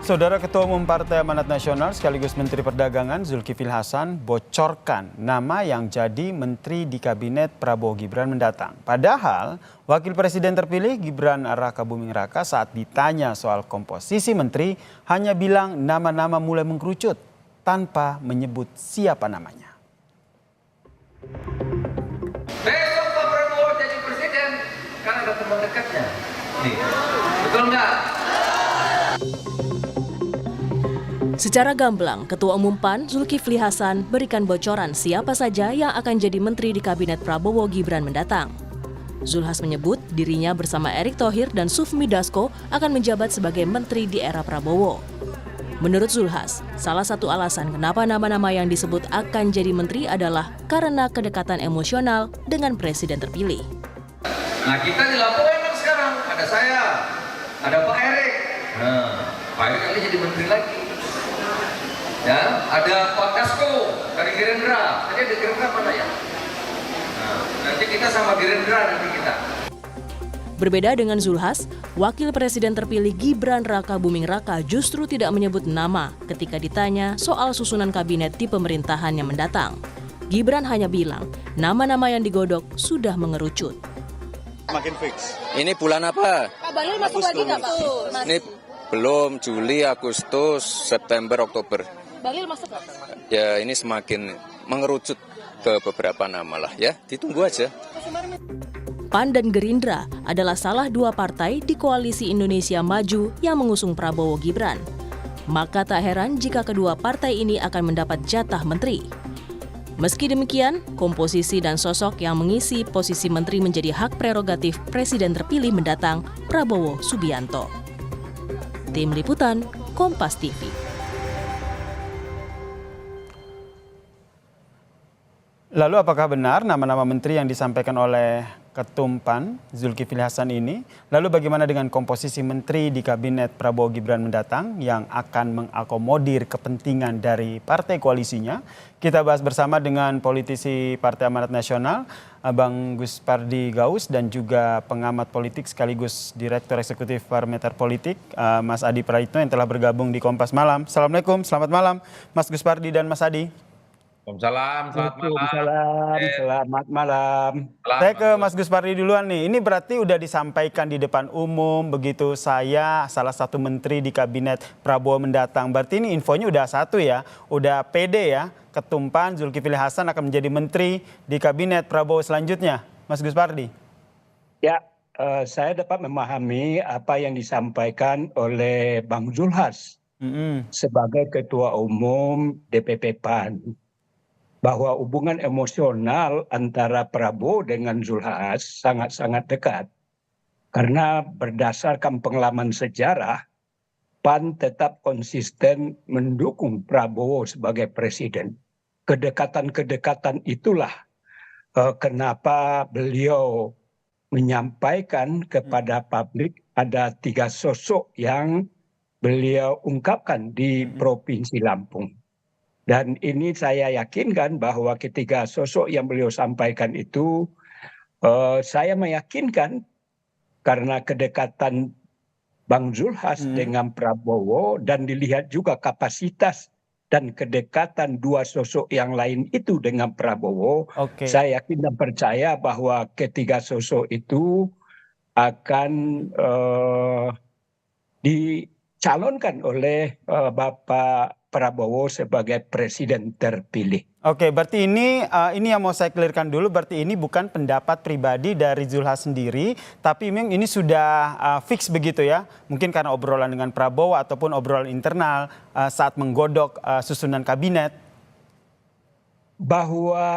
Saudara Ketua Umum Partai Amanat Nasional sekaligus Menteri Perdagangan Zulkifli Hasan bocorkan nama yang jadi menteri di Kabinet Prabowo Gibran mendatang. Padahal Wakil Presiden terpilih Gibran Rakabuming Raka saat ditanya soal komposisi menteri hanya bilang nama-nama mulai mengkerucut tanpa menyebut siapa namanya. Besok Pak Prabowo jadi presiden karena ada teman dekatnya. Nih, betul nggak? Secara gamblang, Ketua Umum PAN Zulkifli Hasan berikan bocoran siapa saja yang akan jadi menteri di Kabinet Prabowo Gibran mendatang. Zulhas menyebut dirinya bersama Erick Thohir dan Sufmi Dasko akan menjabat sebagai menteri di era Prabowo. Menurut Zulhas, salah satu alasan kenapa nama-nama yang disebut akan jadi menteri adalah karena kedekatan emosional dengan presiden terpilih. Nah, kita di Lamongan sekarang ada saya, ada Pak Erick. Nah, Pak Erick kali jadi menteri lagi. Ya, ada Pak Dasko dari Gerindra. Tadi ada Gerindra mana ya? Nah, nanti kita sama Gerindra nanti kita. Berbeda dengan Zulhas, Wakil Presiden terpilih Gibran Rakabuming Raka justru tidak menyebut nama ketika ditanya soal susunan kabinet di pemerintahan yang mendatang. Gibran hanya bilang nama-nama yang digodok sudah mengerucut. Makin fix. Ini bulan apa? Pak Bahlil masuk lagi nggak Pak? Ini belum, Juli, Agustus, September, Oktober. Bahlil masuk nggak? Ya ini semakin mengerucut ke beberapa nama lah ya, ditunggu aja. PAN dan Gerindra adalah salah dua partai di Koalisi Indonesia Maju yang mengusung Prabowo Gibran. Maka tak heran jika kedua partai ini akan mendapat jatah menteri. Meski demikian, komposisi dan sosok yang mengisi posisi menteri menjadi hak prerogatif Presiden terpilih mendatang Prabowo Subianto. Tim Liputan, Kompas TV. Lalu apakah benar nama-nama menteri yang disampaikan oleh Ketum PAN Zulkifli Hasan ini? Lalu bagaimana dengan komposisi menteri di Kabinet Prabowo Gibran mendatang yang akan mengakomodir kepentingan dari partai koalisinya? Kita bahas bersama dengan politisi Partai Amanat Nasional, Bang Guspardi Gaus, dan juga pengamat politik sekaligus Direktur Eksekutif Parameter Politik, Mas Adi Praitno yang telah bergabung di Kompas Malam. Assalamualaikum, selamat malam Mas Guspardi dan Mas Adi. Selamat malam. Saya ke Mas Guspardi duluan nih. Ini berarti udah disampaikan di depan umum begitu, saya salah satu menteri di Kabinet Prabowo mendatang. Berarti ini infonya udah satu ya, udah pede ya. Ketum PAN Zulkifli Hasan akan menjadi menteri di Kabinet Prabowo selanjutnya. Mas Guspardi. Ya, saya dapat memahami apa yang disampaikan oleh Bang Zulhas sebagai Ketua Umum DPP PAN. Bahwa hubungan emosional antara Prabowo dengan Zulhas sangat-sangat dekat. Karena berdasarkan pengalaman sejarah, PAN tetap konsisten mendukung Prabowo sebagai presiden. Kedekatan-kedekatan itulah kenapa beliau menyampaikan kepada publik ada 3 sosok yang beliau ungkapkan di Provinsi Lampung. Dan ini saya yakinkan bahwa ketiga sosok yang beliau sampaikan itu, saya meyakinkan karena kedekatan Bang Zulhas dengan Prabowo dan dilihat juga kapasitas dan kedekatan 2 sosok yang lain itu dengan Prabowo, saya yakin dan percaya bahwa ketiga sosok itu akan dicalonkan oleh Bapak Prabowo sebagai presiden terpilih. Oke, berarti ini yang mau saya clearkan dulu, berarti ini bukan pendapat pribadi dari Zulhas sendiri, tapi memang ini sudah fix begitu ya, mungkin karena obrolan dengan Prabowo ataupun obrolan internal saat menggodok susunan kabinet. Bahwa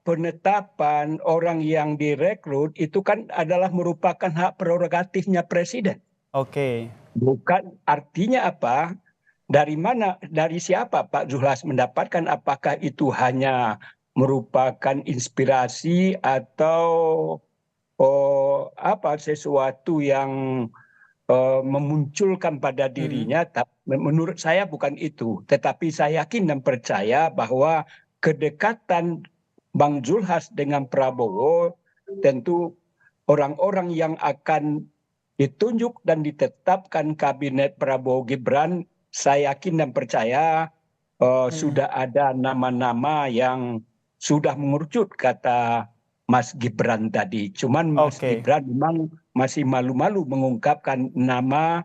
penetapan orang yang direkrut itu kan adalah merupakan hak prerogatifnya presiden. Oke. Bukan artinya apa? Dari mana, dari siapa Pak Zulhas mendapatkan, apakah itu hanya merupakan inspirasi atau sesuatu yang memunculkan pada dirinya? Menurut saya bukan itu, tetapi saya yakin dan percaya bahwa kedekatan Bang Zulhas dengan Prabowo tentu orang-orang yang akan ditunjuk dan ditetapkan kabinet Prabowo Gibran saya yakin dan percaya sudah ada nama-nama yang sudah mengerucut, kata Mas Gibran tadi. Cuman Mas Oke. Gibran memang masih malu-malu mengungkapkan nama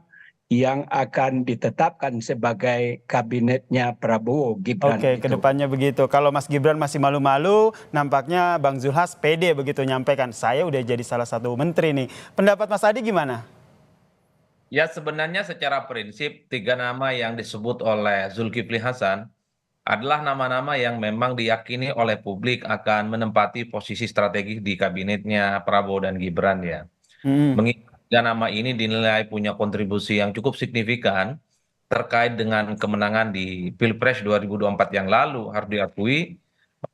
yang akan ditetapkan sebagai kabinetnya Prabowo Gibran Oke, itu. kedepannya begitu. Kalau Mas Gibran masih malu-malu, nampaknya Bang Zulhas pede begitu nyampaikan, saya udah jadi salah satu menteri nih. Pendapat Mas Adi gimana? Ya sebenarnya secara prinsip 3 nama yang disebut oleh Zulkifli Hasan adalah nama-nama yang memang diyakini oleh publik akan menempati posisi strategis di kabinetnya Prabowo dan Gibran ya. Hmm. Mengingat 3 nama ini dinilai punya kontribusi yang cukup signifikan terkait dengan kemenangan di Pilpres 2024 yang lalu, harus diakui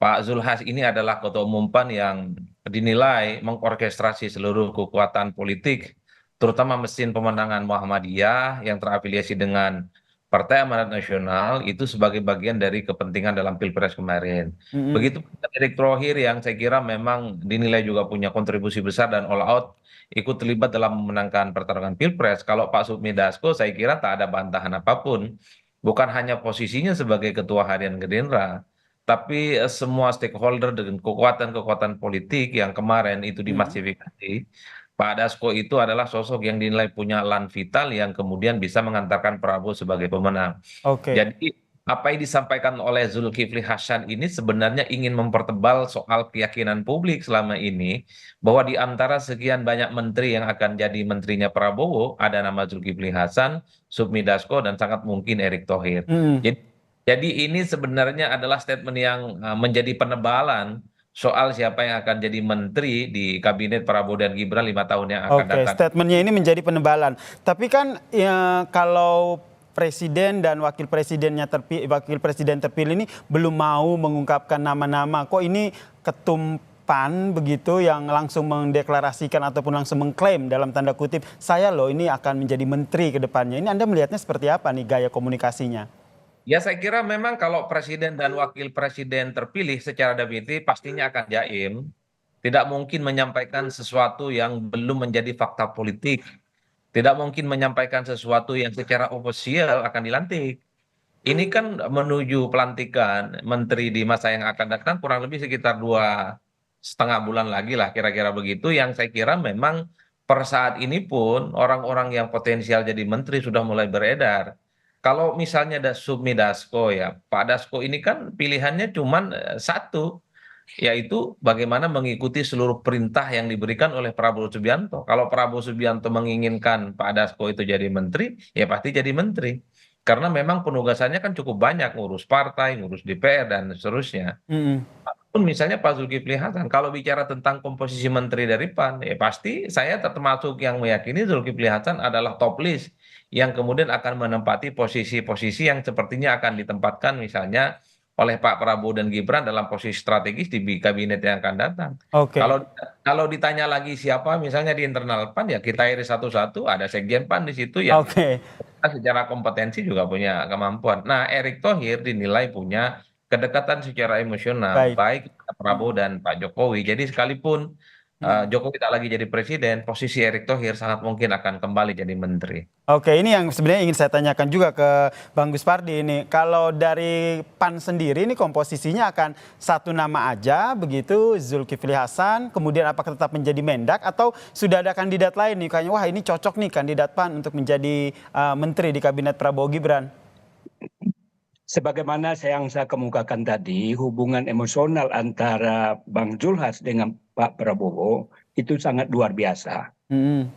Pak Zulhas ini adalah ketua umum PAN yang dinilai mengorkestrasi seluruh kekuatan politik, terutama mesin pemenangan Muhammadiyah yang terafiliasi dengan Partai Amanat Nasional itu sebagai bagian dari kepentingan dalam Pilpres kemarin. Mm-mm. Begitu Erick Thohir yang saya kira memang dinilai juga punya kontribusi besar dan all out ikut terlibat dalam memenangkan pertarungan Pilpres. Kalau Pak Sufmi Dasko saya kira tak ada bantahan apapun. Bukan hanya posisinya sebagai ketua harian Gerindra, tapi semua stakeholder dengan kekuatan-kekuatan politik yang kemarin itu dimassifikasi, Pak Dasko itu adalah sosok yang dinilai punya lan vital yang kemudian bisa mengantarkan Prabowo sebagai pemenang. Oke. Jadi apa yang disampaikan oleh Zulkifli Hasan ini sebenarnya ingin mempertebal soal keyakinan publik selama ini bahwa di antara sekian banyak menteri yang akan jadi menterinya Prabowo ada nama Zulkifli Hasan, Sufmi Dasko dan sangat mungkin Erick Thohir. Mm-mm. Jadi ini sebenarnya adalah statement yang menjadi penebalan soal siapa yang akan jadi menteri di kabinet Prabowo dan Gibran 5 tahun yang akan Oke, datang. statementnya ini menjadi penebalan. Tapi kan ya, kalau presiden dan wakil presiden terpilih ini belum mau mengungkapkan nama-nama. Kok ini ketum PAN begitu yang langsung mendeklarasikan ataupun langsung mengklaim dalam tanda kutip, saya loh ini akan menjadi menteri ke depannya. Ini Anda melihatnya seperti apa nih gaya komunikasinya? Ya saya kira memang kalau presiden dan wakil presiden terpilih secara definitif pastinya akan jaim. Tidak mungkin menyampaikan sesuatu yang belum menjadi fakta politik. Tidak mungkin menyampaikan sesuatu yang secara ofisial akan dilantik. Ini kan menuju pelantikan menteri di masa yang akan datang kurang lebih sekitar 2,5 bulan lagi lah kira-kira begitu. Yang saya kira memang per saat ini pun orang-orang yang potensial jadi menteri sudah mulai beredar. Kalau misalnya ada Sufmi Dasko ya, Pak Dasko ini kan pilihannya cuma satu, yaitu bagaimana mengikuti seluruh perintah yang diberikan oleh Prabowo Subianto. Kalau Prabowo Subianto menginginkan Pak Dasko itu jadi menteri, ya pasti jadi menteri. Karena memang penugasannya kan cukup banyak, ngurus partai, ngurus DPR, dan seterusnya. Mm-mm. Pun misalnya Pak Zulkifli Hasan, kalau bicara tentang komposisi menteri dari PAN, ya pasti saya termasuk yang meyakini Zulkifli Hasan adalah top list yang kemudian akan menempati posisi-posisi yang sepertinya akan ditempatkan misalnya oleh Pak Prabowo dan Gibran dalam posisi strategis di kabinet yang akan datang. Oke. Kalau ditanya lagi siapa misalnya di internal PAN ya kita iris satu-satu, ada Sekjen PAN di situ yang Oke. secara kompetensi juga punya kemampuan. Nah, Erick Thohir dinilai punya kedekatan secara emosional baik Pak Prabowo dan Pak Jokowi. Jadi sekalipun Jokowi tak lagi jadi presiden, posisi Erick Thohir sangat mungkin akan kembali jadi menteri. Oke, ini yang sebenarnya ingin saya tanyakan juga ke Bang Gus Pardi ini. Kalau dari PAN sendiri ini komposisinya akan satu nama aja begitu, Zulkifli Hasan, kemudian apakah tetap menjadi Mendak atau sudah ada kandidat lain nih kayaknya wah ini cocok nih kandidat PAN untuk menjadi menteri di kabinet Prabowo Gibran? Sebagaimana yang saya kemukakan tadi, hubungan emosional antara Bang Zulhas dengan Pak Prabowo itu sangat luar biasa.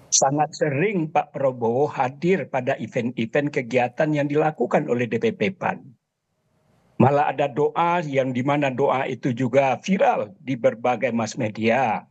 Sangat sering Pak Prabowo hadir pada event-event kegiatan yang dilakukan oleh DPP PAN. Malah ada doa yang dimana doa itu juga viral di berbagai mass media.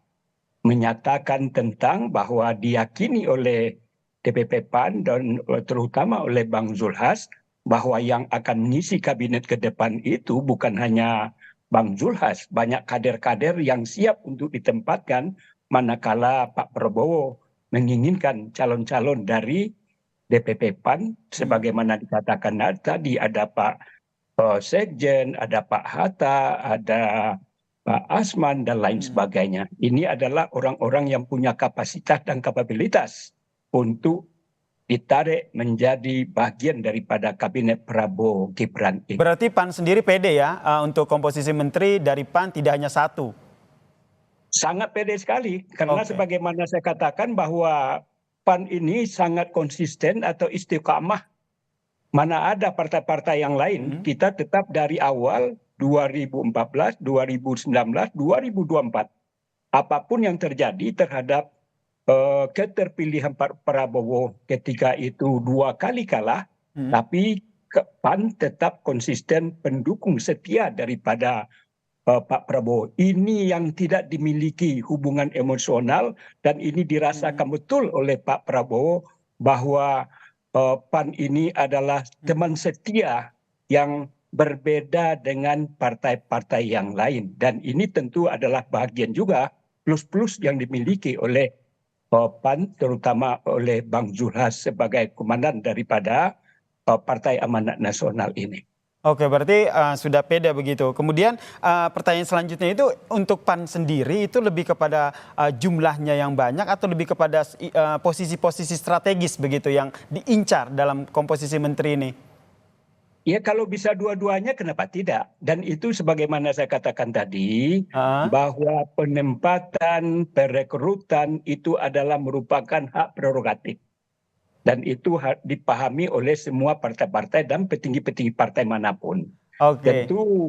Menyatakan tentang bahwa diyakini oleh DPP PAN dan terutama oleh Bang Zulhas bahwa yang akan mengisi kabinet ke depan itu bukan hanya Bang Zulhas, banyak kader-kader yang siap untuk ditempatkan manakala Pak Prabowo menginginkan calon-calon dari DPP PAN, sebagaimana dikatakan tadi ada Pak Sekjen, ada Pak Hatta, ada Pak Asman, dan lain sebagainya. Ini adalah orang-orang yang punya kapasitas dan kapabilitas untuk ditarik menjadi bagian daripada kabinet Prabowo Gibran ini. Berarti PAN sendiri pede ya untuk komposisi menteri dari PAN tidak hanya satu. Sangat pede sekali, karena Oke. sebagaimana saya katakan bahwa PAN ini sangat konsisten atau istiqamah. Mana ada partai-partai yang lain, kita tetap dari awal 2014, 2019, 2024. Apapun yang terjadi terhadap keterpilihan Pak Prabowo ketika itu 2 kali kalah, tapi PAN tetap konsisten pendukung setia daripada Pak Prabowo. Ini yang tidak dimiliki hubungan emosional, dan ini dirasakan betul oleh Pak Prabowo bahwa PAN ini adalah teman setia yang berbeda dengan partai-partai yang lain. Dan ini tentu adalah bagian juga plus-plus yang dimiliki oleh PAN, terutama oleh Bang Zulhas sebagai komandan daripada Partai Amanat Nasional ini. Oke, berarti sudah pede begitu. Kemudian pertanyaan selanjutnya itu untuk PAN sendiri itu lebih kepada jumlahnya yang banyak atau lebih kepada posisi-posisi strategis begitu yang diincar dalam komposisi menteri ini? Ya, kalau bisa dua-duanya kenapa tidak? Dan itu sebagaimana saya katakan tadi, bahwa penempatan, perekrutan itu adalah merupakan hak prerogatif. Dan itu dipahami oleh semua partai-partai dan petinggi-petinggi partai manapun. Oke. Tentu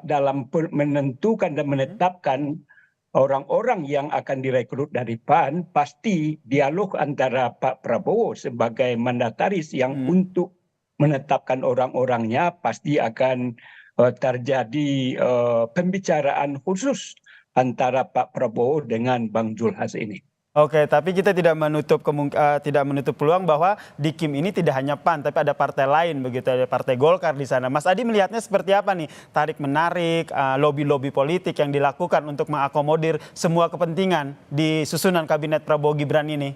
dalam menentukan dan menetapkan orang-orang yang akan direkrut dari PAN, pasti dialog antara Pak Prabowo sebagai mandataris yang untuk menetapkan orang-orangnya pasti akan terjadi pembicaraan khusus antara Pak Prabowo dengan Bang Zulhas ini. Oke, tapi kita tidak menutup peluang bahwa di Kim ini tidak hanya PAN, tapi ada partai lain begitu, ada Partai Golkar di sana. Mas Adi melihatnya seperti apa nih? Tarik menarik, lobby-lobby politik yang dilakukan untuk mengakomodir semua kepentingan di susunan kabinet Prabowo Gibran ini.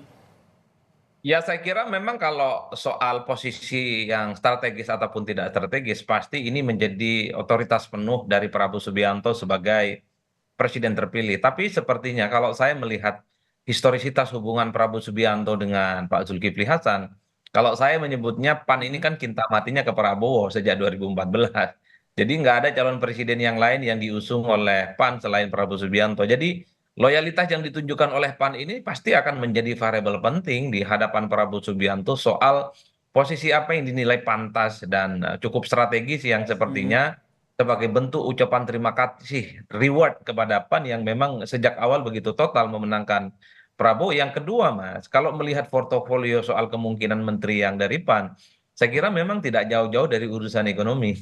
Ya, saya kira memang kalau soal posisi yang strategis ataupun tidak strategis, pasti ini menjadi otoritas penuh dari Prabowo Subianto sebagai presiden terpilih. Tapi sepertinya kalau saya melihat historisitas hubungan Prabowo Subianto dengan Pak Zulkifli Hasan, kalau saya menyebutnya PAN ini kan cinta matinya ke Prabowo sejak 2014. Jadi nggak ada calon presiden yang lain yang diusung oleh PAN selain Prabowo Subianto. Jadi loyalitas yang ditunjukkan oleh PAN ini pasti akan menjadi variabel penting di hadapan Prabowo Subianto soal posisi apa yang dinilai pantas dan cukup strategis yang sepertinya sebagai bentuk ucapan terima kasih, reward kepada PAN yang memang sejak awal begitu total memenangkan Prabowo. Yang kedua, Mas, kalau melihat portofolio soal kemungkinan menteri yang dari PAN, saya kira memang tidak jauh-jauh dari urusan ekonomi.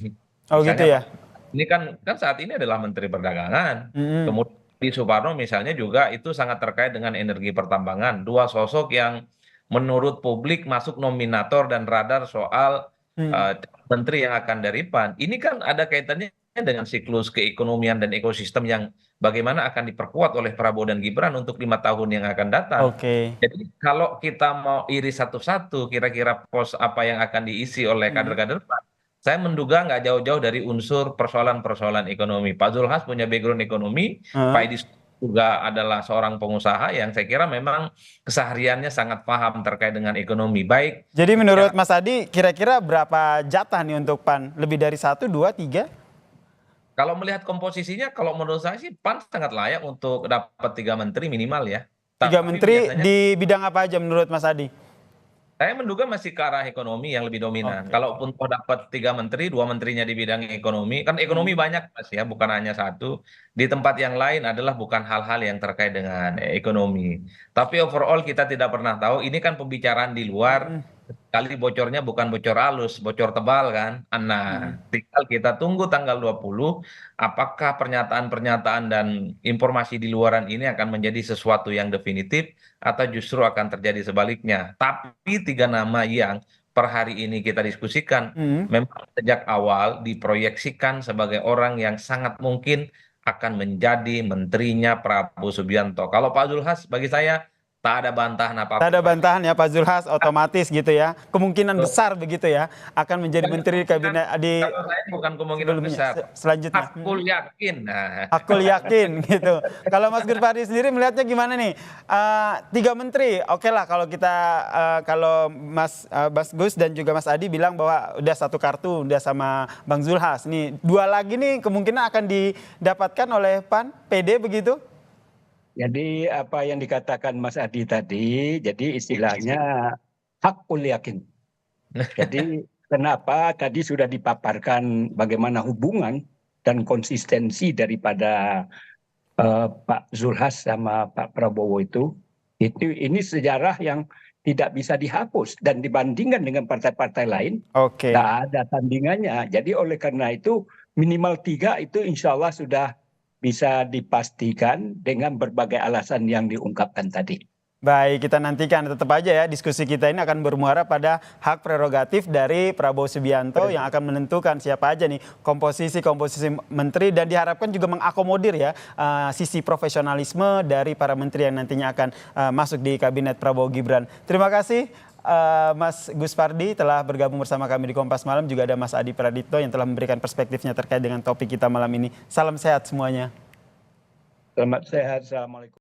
Oh gitu ya? Ini kan saat ini adalah Menteri Perdagangan. Kemudian di Suparno misalnya juga itu sangat terkait dengan energi pertambangan. Dua sosok yang menurut publik masuk nominator dan radar soal menteri yang akan dari PAN. Ini kan ada kaitannya dengan siklus keekonomian dan ekosistem yang bagaimana akan diperkuat oleh Prabowo dan Gibran untuk 5 tahun yang akan datang. Oke. Jadi kalau kita mau iris satu-satu kira-kira pos apa yang akan diisi oleh kader-kader PAN, saya menduga nggak jauh-jauh dari unsur persoalan-persoalan ekonomi. Pak Zulhas punya background ekonomi, Pak Edi juga adalah seorang pengusaha yang saya kira memang kesehariannya sangat paham terkait dengan ekonomi. Baik. Jadi menurut Mas Adi, kira-kira berapa jatah nih untuk PAN? Lebih dari 1, 2, 3? Kalau melihat komposisinya, kalau menurut saya sih PAN sangat layak untuk dapat 3 menteri minimal ya. 3 Tapi menteri biasanya di bidang apa aja menurut Mas Adi? saya menduga masih ke arah ekonomi yang lebih dominan. Oke. Kalaupun toh dapat 3 menteri, 2 menterinya di bidang ekonomi, kan ekonomi banyak Mas ya, bukan hanya satu. Di tempat yang lain adalah bukan hal-hal yang terkait dengan ekonomi. Tapi overall kita tidak pernah tahu, ini kan pembicaraan di luar, kali bocornya bukan bocor halus, bocor tebal kan. Nah, tinggal kita tunggu tanggal 20, apakah pernyataan-pernyataan dan informasi di luaran ini akan menjadi sesuatu yang definitif atau justru akan terjadi sebaliknya. Tapi 3 nama yang per hari ini kita diskusikan memang sejak awal diproyeksikan sebagai orang yang sangat mungkin akan menjadi menterinya Prabowo Subianto. Kalau Pak Zulhas bagi saya Tak ada bantahan apa-apa. Tak ada bantahan ya Pak Zulhas, otomatis gitu ya. Kemungkinan besar begitu ya akan menjadi menteri di kabinet di Kalau saya bukan kemungkinan sebelumnya, besar. selanjutnya. Hakul yakin. Nah. Aku yakin gitu. Kalau Mas Gus Pardi sendiri melihatnya gimana nih? 3 menteri, oke lah kalau kita kalau Mas Gus dan juga Mas Adi bilang bahwa udah satu kartu udah sama Bang Zulhas. Nih 2 lagi nih kemungkinan akan didapatkan oleh PAN, PD begitu? Jadi apa yang dikatakan Mas Adi tadi, jadi istilahnya hakul yakin. Jadi kenapa tadi sudah dipaparkan bagaimana hubungan dan konsistensi daripada Pak Zulhas sama Pak Prabowo itu ini sejarah yang tidak bisa dihapus dan dibandingkan dengan partai-partai lain Oke. nggak ada tandingannya. Jadi oleh karena itu minimal 3 itu insya Allah sudah bisa dipastikan dengan berbagai alasan yang diungkapkan tadi. Baik, kita nantikan tetap aja ya diskusi kita ini akan bermuara pada hak prerogatif dari Prabowo Subianto yang akan menentukan siapa aja nih komposisi menteri dan diharapkan juga mengakomodir ya sisi profesionalisme dari para menteri yang nantinya akan masuk di kabinet Prabowo Gibran. Terima kasih Mas Gus Pardi telah bergabung bersama kami di Kompas Malam, juga ada Mas Adi Pradipto yang telah memberikan perspektifnya terkait dengan topik kita malam ini. Salam sehat semuanya. Selamat sehat, assalamualaikum.